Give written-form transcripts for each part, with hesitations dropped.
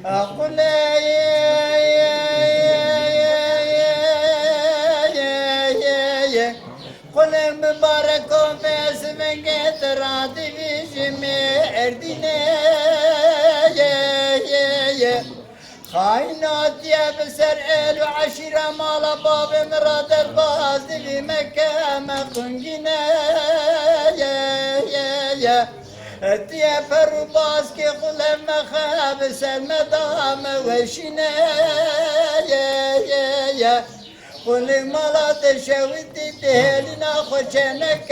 قل قل مبارك باسمك ترادي اردنا خاينات يا بسر وعشيرة مال باب مراد الباز في مكة مقنجنا يا اتيا فرباس كي خلم مخاب سلمدام وشنا يا قل مالات شويتي تهلنا خوشنك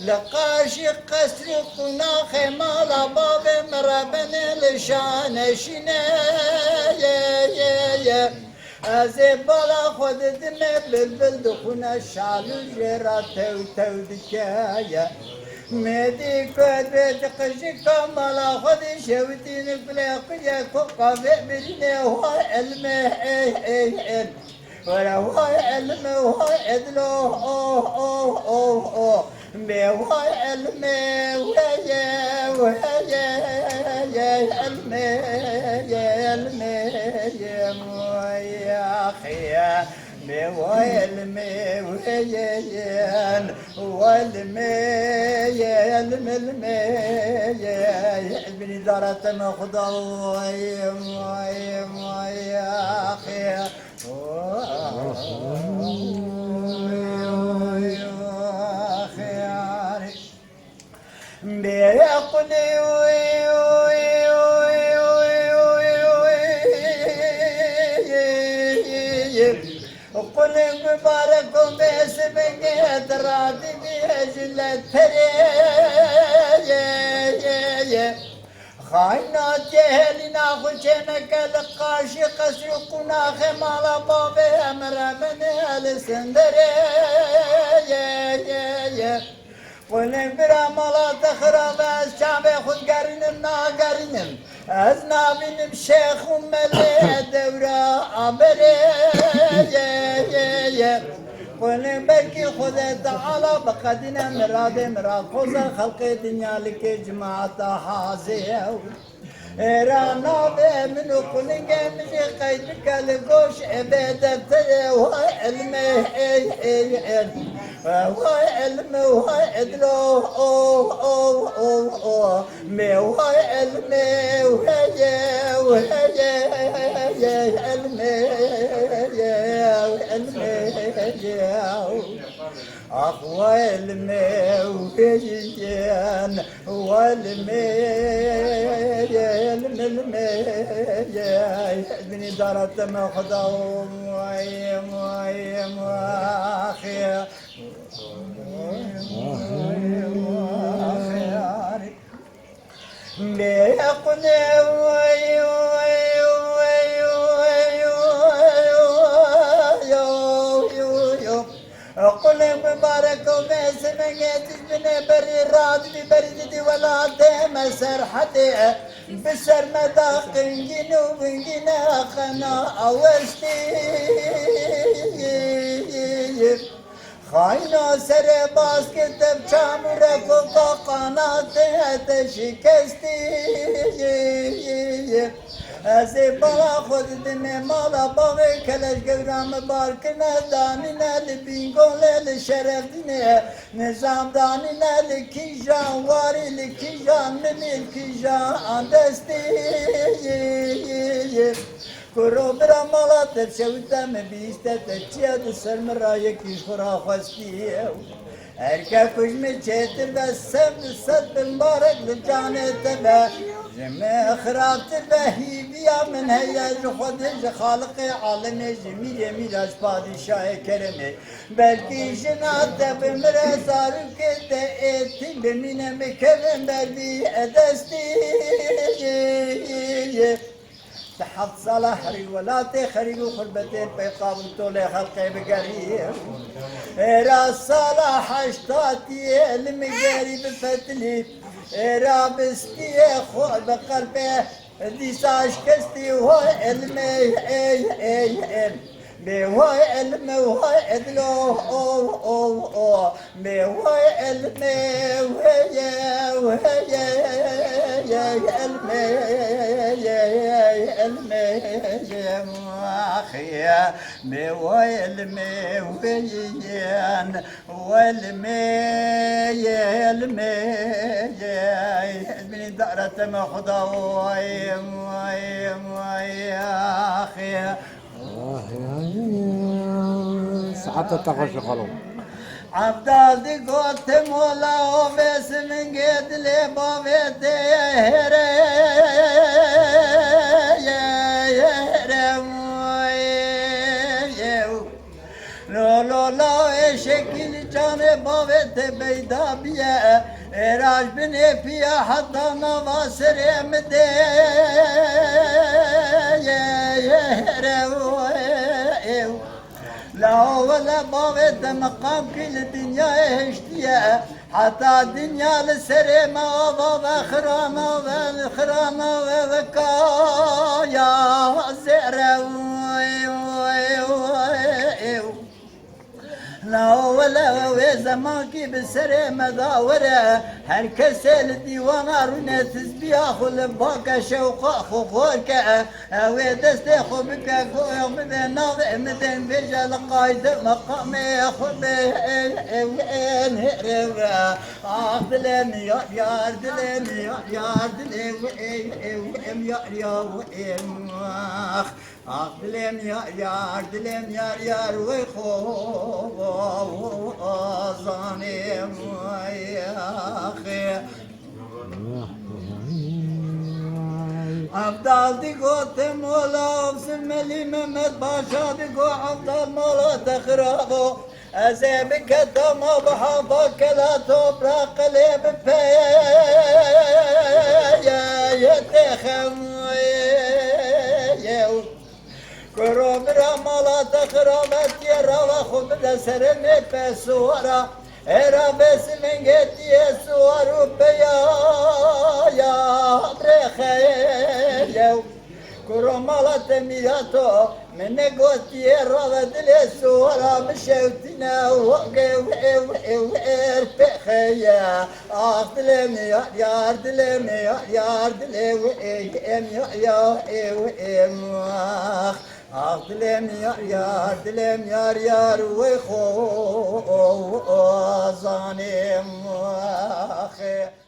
لقاشي قصر قناخ مالا باب مرابن لشان شنا يا أزبالا خود دمي بلبل دخونا شالو جرا تو دكايا مدي كود بيت قشي كمالا خود شويتي نفلق يا كوكا بيرني هو علمه وهو علم وهو عدل وهو علم وهي علم يا أخي وعلم وهي وعلم ابن دارة مخضر يا أخي قل مبارك باسمك ترادي بأجل خاينات جهلنا خشنك لقاشي قسرقنا خمال باب أمر من السندر قل براملا تخرب الشعب خد قرنم ناقرنم أزنابنم شيخ ملي دورة عبري قل بلكي خذ تعالى بقدنا مراد خوزا خلق دنيا لك جماعة حازيه رانا من قلنجا من قيدك لقوش عبادة وعلمه وعلم وعدل وعلم وهي علم أخوة الموهجين ابن دارة مخضوم ويم أخي قل مبارك وباسمك تجبني بري راد ببردي ولا ديم سرحتي بسر مداق جنوب جنا خنا اوستي خاينا سر باس كتب شامر فوق قناة تشكستي أزبالا خود دمي مالا باغي كلاش قرام باركنا دانينا لبينقول لشرف دني نظام دانينا لكيجان واري لكيجان مني لكيجان دستي كرو برا مالا تشوتا مبيستا تشيا دسر مرايا كيش خرا خواستي Erkek kuşmu çetir ve sevdi mübarek lücane tebe Jeme khiraftır ve hibiya min heyyez khudij halık-ı alemi jemil miraj padişah-ı keremi Belki jinatte bimre sarık de eti bimine mekerem berbi edesti تحت صلاح ريولاتي خريجو خربتين بيقابل طولي خلقي بقريب راس صلاح اشتاتي المجاري بفتلي رابستي خو بقلبي ديساش كستي هو علمي بهواي علم وهاي عدلو بهواي علمي وهي علمي الميم أخي والميوين من دارة مخضوي أخي ساعات تخش خلو عبدال دي قلت مولا وبس من قد لي بابتي لو شكل جاني بابتي بيدا بيا راج بني فيها حتى نواصر مدي لا ولا بابت مقام كل الدنيا هشتيا حتى الدنيا للسريمة وبابا خرامة والخرامة وذكايا زرا لا ولا زمان كي بالسريمة داورة هر كسل الديوان رونا تسبيح خل باكا شوقا خوركا اوي دستي خو بكا خو مدن ناظر مدن بيجا لقايد مقامي خبي نهروا دلم يا دلم يا دلم يا دلم يا ويخو ظالم يا أخي عبدال دي قوت مولا وسملي محمد باشا دي قو عبدال مولا تخرابو أزيبك تما بحافك لا تبرا قلب فيا يتخم كروم رمالا تخرابت يرى خب دسرني بسورة era besmengeti suaru beya ya brekhel kuromala temiyato menegoti ravedle suara mshautina waqew bekhaya aqdlem ya yardlem ya yardlem em أخدلم دلم يار ويخو ظانم أخي